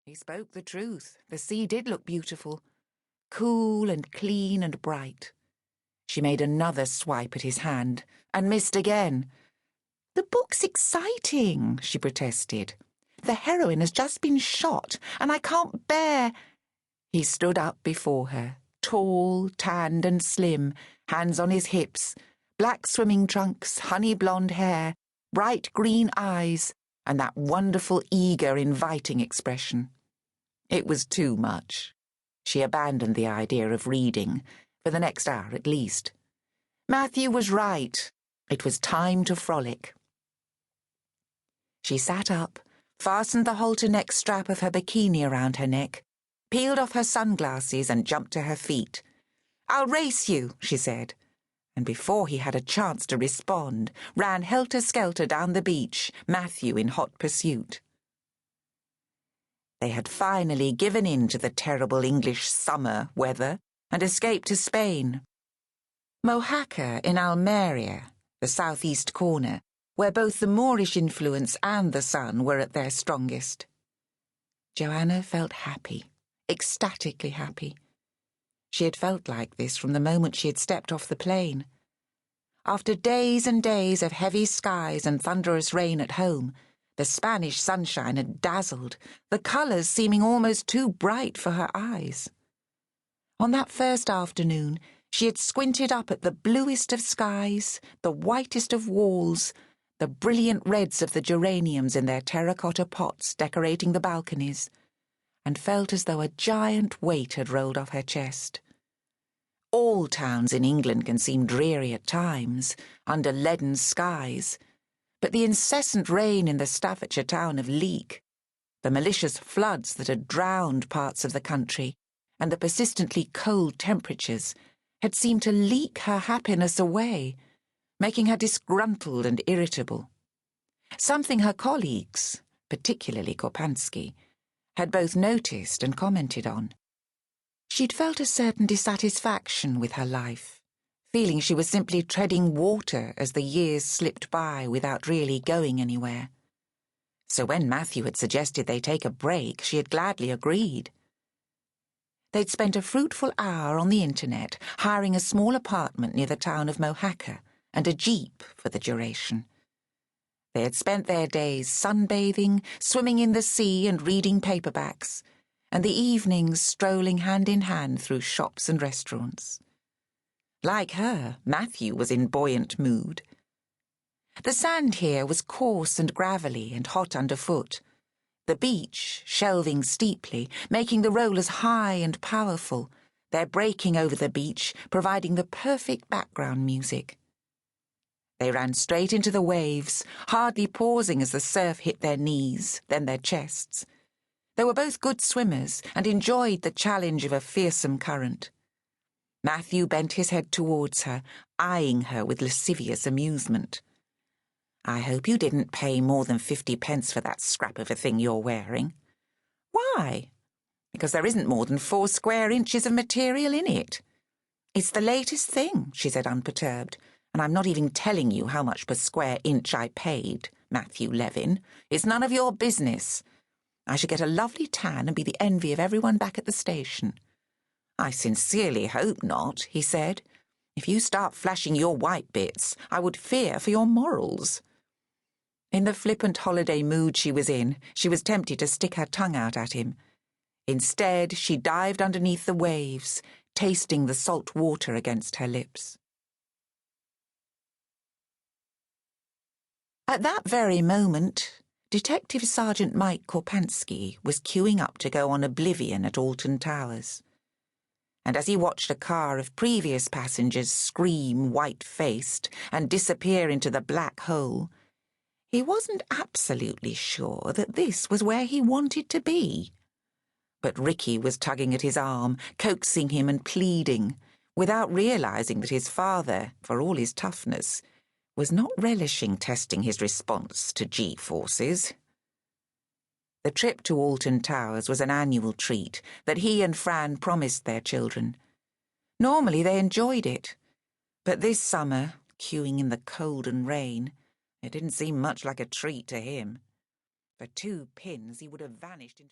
He spoke the truth. The sea did look beautiful, cool and clean and bright. She made another swipe at his hand and missed again. "The book's exciting," she protested. "The heroine has just been shot, and I can't bear—" He stood up before her, tall, tanned and slim, hands on his hips, black swimming trunks, honey blonde hair, bright green eyes, and that wonderful, eager, inviting expression. It was too much. She abandoned the idea of reading, for the next hour at least. Matthew was right. It was time to frolic. She sat up, fastened the halter neck strap of her bikini around her neck, peeled off her sunglasses and jumped to her feet. "I'll race you," she said, and before he had a chance to respond, ran helter-skelter down the beach, Matthew in hot pursuit. They had finally given in to the terrible English summer weather and escaped to Spain. Mojaca in Almeria, the southeast corner, where both the Moorish influence and the sun were at their strongest. Joanna felt happy, ecstatically happy. She had felt like this from the moment she had stepped off the plane. After days and days of heavy skies and thunderous rain at home, the Spanish sunshine had dazzled, the colours seeming almost too bright for her eyes. On that first afternoon, she had squinted up at the bluest of skies, the whitest of walls, the brilliant reds of the geraniums in their terracotta pots decorating the balconies, and felt as though a giant weight had rolled off her chest. All towns in England can seem dreary at times, under leaden skies, but the incessant rain in the Staffordshire town of Leek, the malicious floods that had drowned parts of the country, and the persistently cold temperatures had seemed to leak her happiness away, making her disgruntled and irritable. Something her colleagues, particularly Korpansky, had both noticed and commented on. She'd felt a certain dissatisfaction with her life, feeling she was simply treading water as the years slipped by without really going anywhere. So when Matthew had suggested they take a break, she had gladly agreed. They'd spent a fruitful hour on the internet, hiring a small apartment near the town of Mojaca and a jeep for the duration. They had spent their days sunbathing, swimming in the sea and reading paperbacks, and the evenings strolling hand in hand through shops and restaurants. Like her, Matthew was in buoyant mood. The sand here was coarse and gravelly and hot underfoot, the beach shelving steeply, making the rollers high and powerful, their breaking over the beach providing the perfect background music. They ran straight into the waves, hardly pausing as the surf hit their knees, then their chests. They were both good swimmers and enjoyed the challenge of a fearsome current. Matthew bent his head towards her, eyeing her with lascivious amusement. "I hope you didn't pay more than 50 pence for that scrap of a thing you're wearing." "Why?" "Because there isn't more than 4 square inches of material in it." "It's the latest thing," she said unperturbed, "and I'm not even telling you how much per square inch I paid, Matthew Levin. It's none of your business. I should get a lovely tan and be the envy of everyone back at the station." "I sincerely hope not," he said. "If you start flashing your white bits, I would fear for your morals." In the flippant holiday mood she was in, she was tempted to stick her tongue out at him. Instead, she dived underneath the waves, tasting the salt water against her lips. At that very moment, Detective Sergeant Mike Korpansky was queuing up to go on Oblivion at Alton Towers. And as he watched a car of previous passengers scream white-faced and disappear into the black hole, he wasn't absolutely sure that this was where he wanted to be. But Ricky was tugging at his arm, coaxing him and pleading, without realising that his father, for all his toughness, was not relishing testing his response to G-forces. The trip to Alton Towers was an annual treat that he and Fran promised their children. Normally they enjoyed it, but this summer, queuing in the cold and rain, it didn't seem much like a treat to him. For 2 pins he would have vanished into